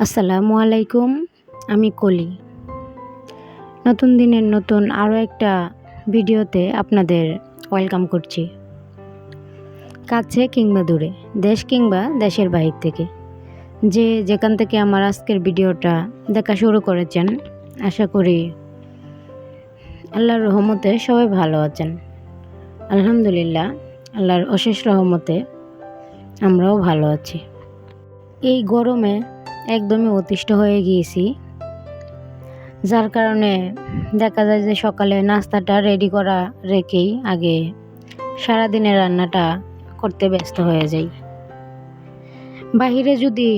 আসসালামু আলাইকুম। আমি কলি। নতুন দিনের নতুন আরও একটা ভিডিওতে আপনাদের ওয়েলকাম করছি। কাছে কিংবা দূরে, দেশ কিংবা দেশের বাহির থেকে, যে যেখান থেকে আমার আজকের ভিডিওটা দেখা শুরু করেছেন, আশা করি আল্লাহর রহমতে সবাই ভালো আছেন। আলহামদুলিল্লাহ, আল্লাহর অশেষ রহমতে আমরাও ভালো আছি। এই গরমে একদমই অতিষ্ঠ হয়ে গিয়েছি, যার কারণে দেখা যায় যে সকালে নাস্তাটা রেডি করা রেখেই আগে সারাদিনের রান্নাটা করতে ব্যস্ত হয়ে যাই। বাহিরে যদি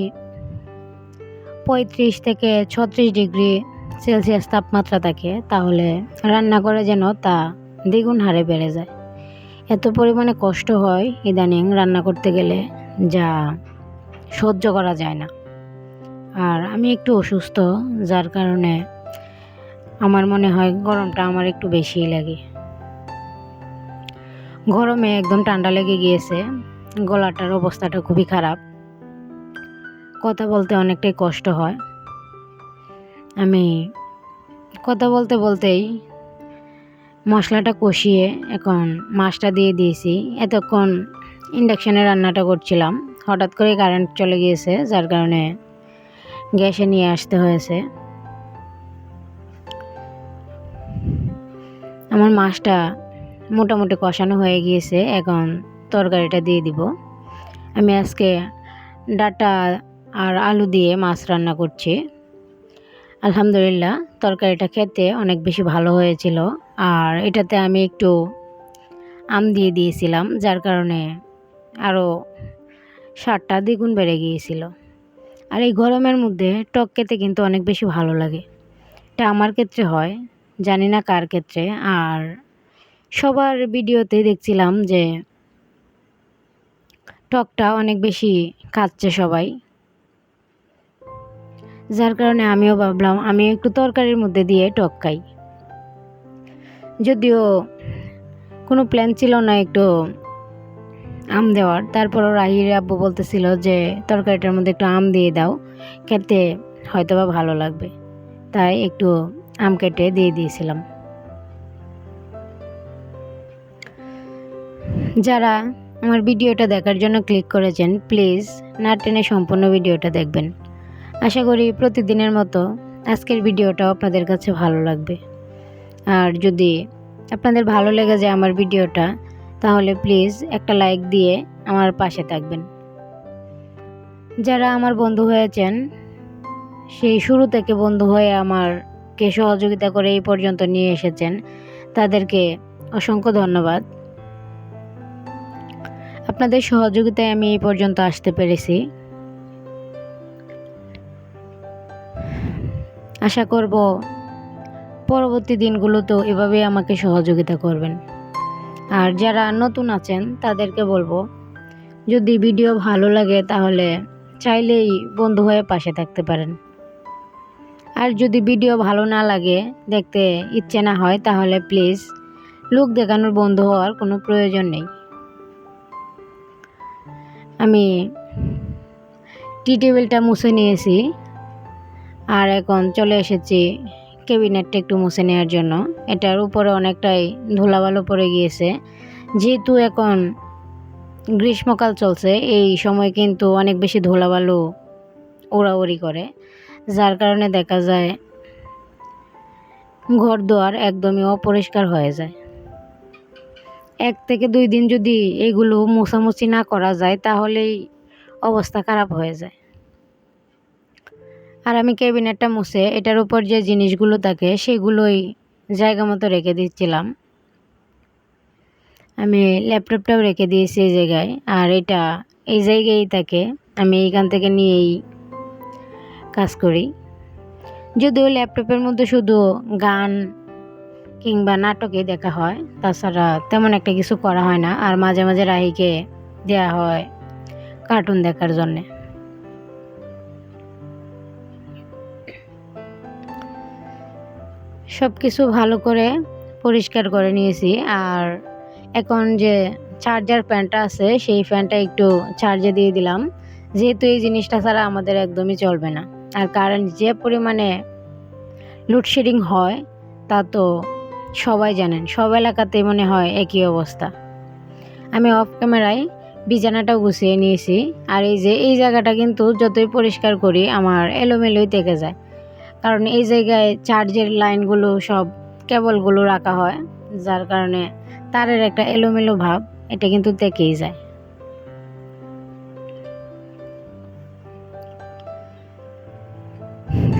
35 থেকে 36 ডিগ্রি সেলসিয়াস তাপমাত্রা থাকে, তাহলে রান্না করে যেন তা দ্বিগুণ হারে বেড়ে যায়। এত পরিমাণে কষ্ট হয় ইদানিং রান্না করতে গেলে, যা সহ্য করা যায় না। আর আমি একটু অসুস্থ, যার কারণে আমার মনে হয় গরমটা আমার একটু বেশিই লাগে। গরমে একদম ঠান্ডা লেগে গিয়েছে, গলাটার অবস্থাটা খুবই খারাপ, কথা বলতে অনেকটাই কষ্ট হয়। আমি কথা বলতে বলতেই মশলাটা কষিয়ে এখন মাছটা দিয়ে দিয়েছি। এতক্ষণ ইন্ডাকশানে রান্নাটা করছিলাম, হঠাৎ করে কারেন্ট চলে গিয়েছে, যার কারণে গ্যাসে নিয়ে আসতে হয়েছে। আমার মাছটা মোটামুটি কষানো হয়ে গিয়েছে, এখন তরকারিটা দিয়ে দিব। আমি আজকে ডাঁটা আর আলু দিয়ে মাছ রান্না করছি। আলহামদুলিল্লাহ, তরকারিটা খেতে অনেক বেশি ভালো হয়েছিল। আর এটাতে আমি একটু আম দিয়ে দিয়েছিলাম, যার কারণে আরও স্বাদটা দ্বিগুণ বেড়ে গিয়েছিল। আর এই গরমের মধ্যে টক খেতে কিন্তু অনেক বেশি ভালো লাগে। এটা আমার ক্ষেত্রে হয়, জানি না কার ক্ষেত্রে। আর সবার ভিডিওতে দেখছিলাম যে টকটা অনেক বেশি খাচ্ছে সবাই, যার কারণে আমিও ভাবলাম আমি একটু তরকারির মধ্যে দিয়ে টক খাই। যদিও কোনো প্ল্যান ছিল না একটু আম দেওয়ার, তারপরও রাহির আব্বু বলতেছিল যে তরকারিটার মধ্যে একটু আম দিয়ে দাও, খেতে হয়তো বা ভালো লাগবে, তাই একটু আম কেটে দিয়ে দিয়েছিলাম। যারা আমার ভিডিওটা দেখার জন্য ক্লিক করেছেন, প্লিজ না টেনে সম্পূর্ণ ভিডিওটা দেখবেন। আশা করি প্রতিদিনের মতো আজকের ভিডিওটাও আপনাদের কাছে ভালো লাগবে। আর যদি আপনাদের ভালো লেগে যায় আমার ভিডিওটা, তাহলে প্লিজ একটা লাইক দিয়ে আমার পাশে থাকবেন। যারা আমার বন্ধু হয়েছেন, সেই শুরু থেকে বন্ধু হয়ে আমারকে সহযোগিতা করে এই পর্যন্ত নিয়ে এসেছেন, তাদেরকে অসংখ্য ধন্যবাদ। আপনাদের সহযোগিতায় আমি এই পর্যন্ত আসতে পেরেছি। আশা করব পরবর্তী দিনগুলোতেও এভাবেই আমাকে সহযোগিতা করবেন। আর যারা নতুন আছেন তাদেরকে বলবো, যদি ভিডিও ভালো লাগে তাহলে চাইলেই বন্ধু হয়ে পাশে থাকতে পারেন। আর যদি ভিডিও ভালো না লাগে, দেখতে ইচ্ছে না হয়, তাহলে প্লিজ লোক দেখানোর বন্ধু হওয়ার কোনো প্রয়োজন নেই। আমি টি টেবিলটা মুছে নিয়েছি, আর এখন চলে এসেছি ক্যাবিনেটটা একটু মুছে নেওয়ার জন্য। এটার উপরে অনেকটাই ধুলাবালু পড়ে গিয়েছে। যেহেতু এখন গ্রীষ্মকাল চলছে, এই সময় কিন্তু অনেক বেশি ধুলাবালু উড়াউড়ি করে, যার কারণে দেখা যায় ঘর দুয়ার একদমই অপরিষ্কার হয়ে যায়। 1 থেকে 2 দিন যদি এগুলো মোছামুছি না করা যায়, তাহলেই অবস্থা খারাপ হয়ে যায়। আর আমি ক্যাবিনেটটা মুছে এটার উপর যে জিনিসগুলো থাকে সেগুলোই জায়গা মতো রেখে দিচ্ছিলাম। আমি ল্যাপটপটাও রেখে দিয়েছি এই জায়গায়, আর এটা এই জায়গায় থাকে। আমি এইখান থেকে নিয়েই কাজ করি। যদিও ল্যাপটপের মধ্যে শুধু গান কিংবা নাটকই দেখা হয়, তাছাড়া তেমন একটা কিছু করা হয় না। আর মাঝে মাঝে রাহিকে দেওয়া হয় কার্টুন দেখার জন্যে। সব কিছু ভালো করে পরিষ্কার করে নিয়েছি। আর এখন যে চার্জার ফ্যানটা আছে, সেই ফ্যানটা একটু চার্জে দিয়ে দিলাম, যেহেতু এই জিনিসটা ছাড়া আমাদের একদমই চলবে না। আর কারেন্ট যে পরিমাণে লোডশেডিং হয় তা তো সবাই জানেন, সব এলাকাতেই মনে হয় একই অবস্থা। আমি অফ ক্যামেরায় বিছানাটাও গুছিয়ে নিয়েছি। আর এই যে এই জায়গাটা কিন্তু যতই পরিষ্কার করি আমার এলোমেলোই থেকে যায়, কারণ এই জায়গায় চার্জের লাইনগুলো সব কেবলগুলো রাখা হয়, যার কারণে তারের একটা এলোমেলো ভাব এটা কিন্তু থেকেই যায়।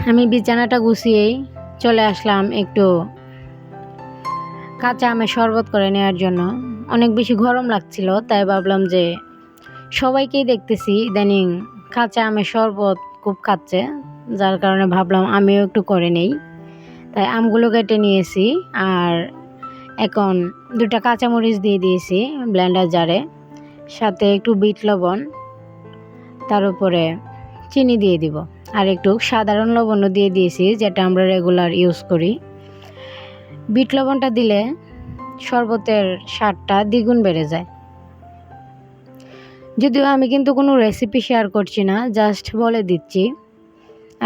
আমি বিছানাটা গুছিয়েই চলে আসলাম একটু কাঁচা আমের শরবত করে নেওয়ার জন্য। অনেক বেশি গরম লাগছিল, তাই ভাবলাম যে সবাইকেই দেখতেছি ইদানিং কাঁচা আমের শরবত খুব খাচ্ছে, যার কারণে ভাবলাম আমিও একটু করে নেই। তাই আমগুলো কেটে নিয়েছি আর এখন 2টা কাঁচামরিচ দিয়ে দিয়েছি ব্লেন্ডার জারে, সাথে একটু বিট লবণ, তার উপরে চিনি দিয়ে দিব, আর একটু সাধারণ লবণও দিয়ে দিয়েছি যেটা আমরা রেগুলার ইউজ করি। বিট লবণটা দিলে শরবতের স্বাদটা দ্বিগুণ বেড়ে যায়। যদিও আমি কিন্তু কোনো রেসিপি শেয়ার করছি না, জাস্ট বলে দিচ্ছি।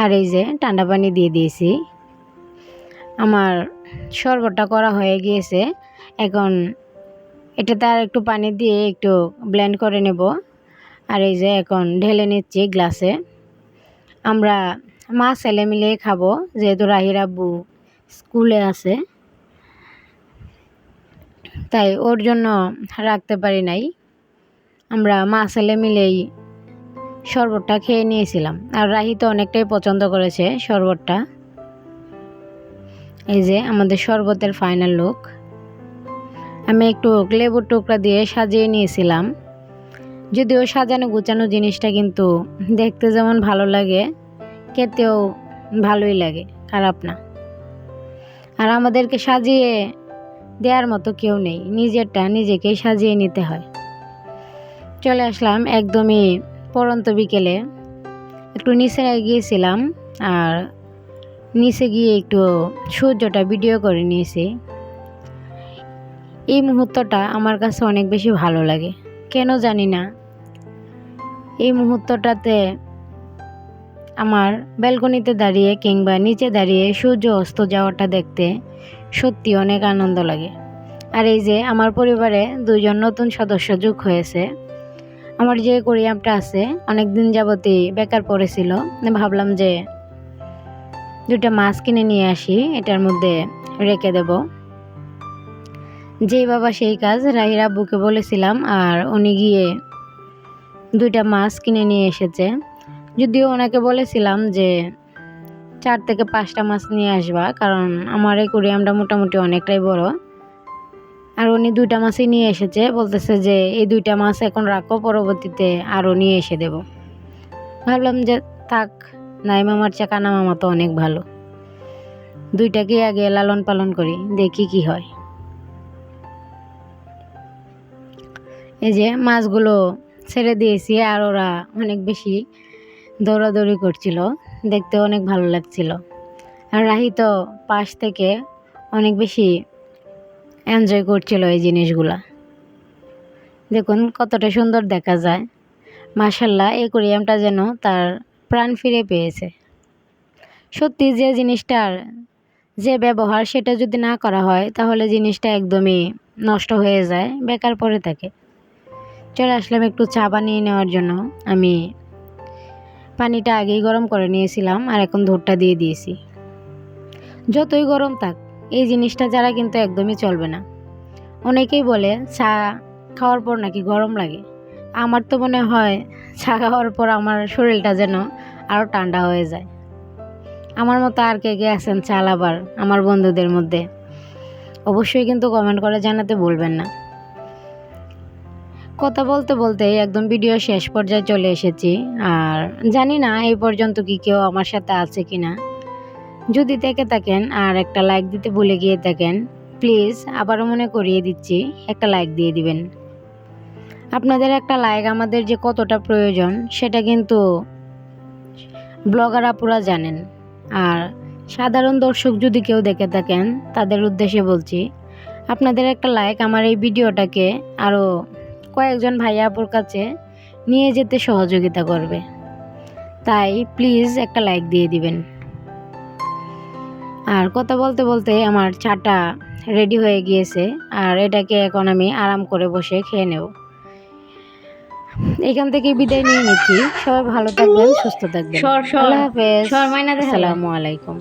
আর এই যে ঠান্ডা পানি দিয়ে দিয়েছি। আমার শরবতটা করা হয়ে গিয়েছে, এখন এটাতে আর একটু পানি দিয়ে একটু ব্লেন্ড করে নেব। আর এই যে এখন ঢেলে নিচ্ছি গ্লাসে। আমরা মা ছেলে মিলে খাবো, যেহেতু রাহির আব্বু স্কুলে আছে, তাই ওর জন্য রাখতে পারি নাই। আমরা মা ছেলে মিলেই শরবতটা খেয়ে নিয়েছিলাম। আর রাহি তো অনেকটাই পছন্দ করেছে শরবতটা। এই যে আমাদের শরবতের ফাইনাল লুক। আমি একটু লেবুর টুকরা দিয়ে সাজিয়ে নিয়েছিলাম। যদিও সাজানো গুছানো জিনিসটা কিন্তু দেখতে যেমন ভালো লাগে, খেতেও ভালোই লাগে, খারাপ না। আর আমাদেরকে সাজিয়ে দেওয়ার মতো কেউ নেই, নিজেরটা নিজেকেই সাজিয়ে নিতে হয়। চলে আসলাম একদমই পড়ন্ত বিকেলে, একটু নিচে গিয়েছিলাম আর নিচে গিয়ে একটু সূর্যটা ভিডিও করে নিয়েছি। এই মুহূর্তটা আমার কাছে অনেক বেশি ভালো লাগে, কেন জানি না। এই মুহূর্তটাতে আমার ব্যালকনিতে দাঁড়িয়ে কিংবা নিচে দাঁড়িয়ে সূর্য অস্ত যাওয়াটা দেখতে সত্যি অনেক আনন্দ লাগে। আর এই যে আমার পরিবারে 2জন নতুন সদস্য যোগ হয়েছে। আমার যে কোরিয়ামটা আছে অনেক দিন যাবতই বেকার পড়েছিল, ভাবলাম যে 2টা মাছ কিনে নিয়ে আসি, এটার মধ্যে রেখে দেব। যেই বাবা সেই কাজ, রাহির আব্বুকে বলেছিলাম আর উনি গিয়ে 2টা মাছ কিনে নিয়ে এসেছে। যদিও ওনাকে বলেছিলাম যে 4 থেকে 5টা মাছ নিয়ে আসবা, কারণ আমার এই কোরিয়ামটা মোটামুটি অনেকটাই বড়। আর উনি 2টা মাছই নিয়ে এসেছে, বলতেছে যে এই 2টা মাছ এখন রাখো, পরবর্তীতে আরও নিয়ে এসে দেব। ভাবলাম যে থাক, নাই মামার চা কানা মামা তো অনেক ভালো, 2টাকে আগে লালন পালন করি, দেখি কি হয়। এই যে মাছগুলো ছেড়ে দিয়েছি আর ওরা অনেক বেশি দৌড়াদৌড়ি করছিল, দেখতে অনেক ভালো লাগছিল। আর রাহি তো পাশ থেকে অনেক বেশি এনজয় করছিল এই জিনিসগুলা। দেখুন কতটা সুন্দর দেখা যায়, মাশাল্লাহ। এই কোরিয়ামটা যেন তার প্রাণ ফিরে পেয়েছে। সত্যি যে জিনিসটার যে ব্যবহার সেটা যদি না করা হয় তাহলে জিনিসটা একদমই নষ্ট হয়ে যায়, বেকার পড়ে থাকে। চলে আসলাম একটু চা বানিয়ে নেওয়ার জন্য। আমি পানিটা আগেই গরম করে নিয়েছিলাম আর এখন দুধটা দিয়ে দিয়েছি। যতই গরম থাক এই জিনিসটা যারা কিন্তু একদমই চলবে না। অনেকেই বলে চা খাওয়ার পর নাকি গরম লাগে। আমার তো মনে হয় চা খাওয়ার পর আমার শরীরটা যেন আরও ঠান্ডা হয়ে যায়। আমার মতো আর কে কে আছেন চা লাভার আমার বন্ধুদের মধ্যে? অবশ্যই কিন্তু কমেন্ট করে জানাতে ভুলবেন না। কথা বলতে বলতে একদম ভিডিও শেষ পর্যায়ে চলে এসেছি। আর জানি না এই পর্যন্ত কি কেউ আমার সাথে আছে কি না। যদি থেকে থাকেন আর একটা লাইক দিতে ভুলে গিয়ে থাকেন, প্লিজ আবারও মনে করিয়ে দিচ্ছি, একটা লাইক দিয়ে দিবেন। আপনাদের একটা লাইক আমাদের যে কতটা প্রয়োজন সেটা কিন্তু ব্লগার আপুরা জানেন। আর সাধারণ দর্শক যদি কেউ দেখে থাকেন তাদের উদ্দেশ্যে বলছি, আপনাদের একটা লাইক আমার এই ভিডিওটাকে আরও কয়েকজন ভাইয়া আপুর কাছে নিয়ে যেতে সহযোগিতা করবে। তাই প্লিজ একটা লাইক দিয়ে দিবেন। আর কথা বলতে বলতে আমার চাটা রেডি হয়ে গিয়েছে, আর এটাকে এখন আমি আরাম করে বসে খেয়ে নেব। এখান থেকে বিদায় নিয়ে নিচ্ছি। সবাই ভালো থাকবেন, সুস্থ থাকবেন। আল্লাহ হাফেজ, আসসালামু আলাইকুম।